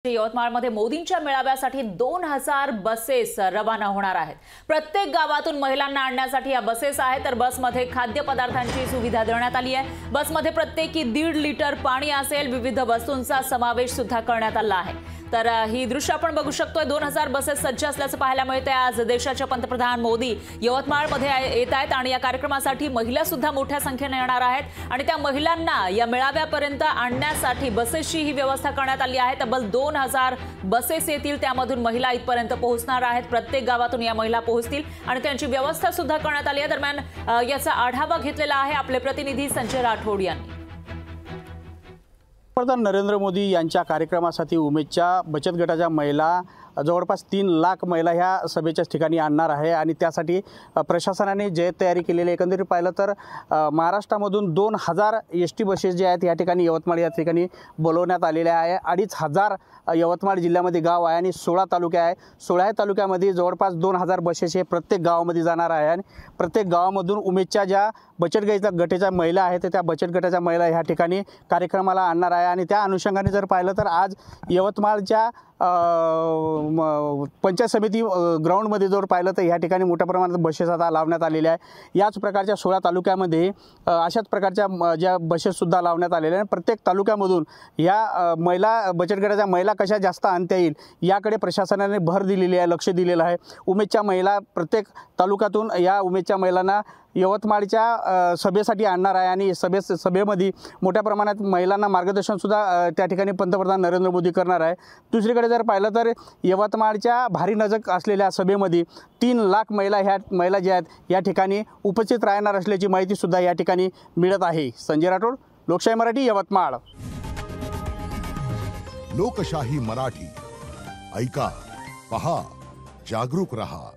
यवतमाळमध्ये मोदींच्या मेळाव्यासाठी 2000 बसेस रवाना होणार आहेत। प्रत्येक गावातून महिलांना आणण्यासाठी या बसेस आहेत, तर बसमध्ये खाद्यपदार्थांची सुविधा देण्यात आली आहे। बसमध्ये प्रत्येकी 1.5 लिटर पाणी असेल, विविध वस्तूंचा समावेश सुद्धा करण्यात आला आहे। तर ही दृश्य आपण बघू शकतोय। 2000 बसेस सज्ज असल्याचं पाहायला मिळते। आज देशाचे पंतप्रधान मोदी यवतमाळमध्ये येत आहेत आणि या कार्यक्रमासाठी महिला सुद्धा मोठ्या संख्येने येणार आहेत आणि त्या महिलांना या मेळाव्यापर्यंत आणण्यासाठी बसेसची ही व्यवस्था करण्यात आली आहे। तब्बल 2000 बसेस येतील, त्यामधून महिला इथपर्यंत पोहोचणार आहेत। प्रत्येक गावातून या महिला पोहोचतील आणि त्यांची व्यवस्था सुद्धा करण्यात आली आहे। दरम्यान याचा आढावा घेतलेला आहे आपले प्रतिनिधी संजय राठोड यांनी। पंतप्रधान नरेंद्र मोदी यांच्या कार्यक्रमासाठी उमेदच्या बचत गटाच्या महिला जवळपास 3 लाख महिला ह्या सभेच्या ठिकाणी आणणार आहे आणि त्यासाठी प्रशासनाने जे तयारी केलेली एकंदरीत पाहिलं तर महाराष्ट्रामधून 2000 एसटी बसेस जे आहेत या ठिकाणी यवतमाळ या ठिकाणी बोलवण्यात आलेल्या आहे। 2500 यवतमाळ जिल्ह्यामध्ये गाव आहे आणि 16 तालुके आहे। 16 तालुक्यामध्ये जवळपास 2000 बसेस हे प्रत्येक गावामध्ये जाणार आहे आणि प्रत्येक गावामधून उमेदच्या ज्या बचत गटाच्या महिला आहेत त्या बचत गटाच्या महिला ह्या ठिकाणी कार्यक्रमाला आणणार आहे आणि त्या अनुषंगाने जर पाहिलं तर आज यवतमाळच्या पंचायत समिती ग्राउंडमध्ये जर पाहिलं तर या ठिकाणी मोठ्या प्रमाणात बसेस आता लावण्यात आलेल्या आहे। याच प्रकारच्या 16 तालुक्यामध्ये अशाच प्रकारच्या ज्या बसेस सुद्धा लावण्यात आलेल्या आहेत। प्रत्येक तालुक्यामधून या महिला बचत गटाच्या महिला कशा जास्त आणता येईल याकडे प्रशासनाने भर दिलेली आहे, लक्ष दिलेलं आहे। उमेदच्या महिला प्रत्येक तालुक्यातून या उमेदच्या महिलांना यवतमाळच्या सभेसाठी आणणार आहे आणि सभेमध्ये मोठ्या प्रमाणात महिलांना मार्गदर्शन सुद्धा त्या ठिकाणी पंतप्रधान नरेंद्र मोदी करणार आहे। दुसरीकडे जर पाहिलं तर यवतमाळच्या भारी नजक असलेल्या सभेमध्ये 3 लाख महिला ज्या आहेत या ठिकाणी उपस्थित राहणार असल्याची माहिती सुद्धा या ठिकाणी मिळत आहे। संजय राठोड, लोकशाही मराठी, यवतमाळ। लोकशाही मराठी, ऐका, पहा, जागरूक रहा।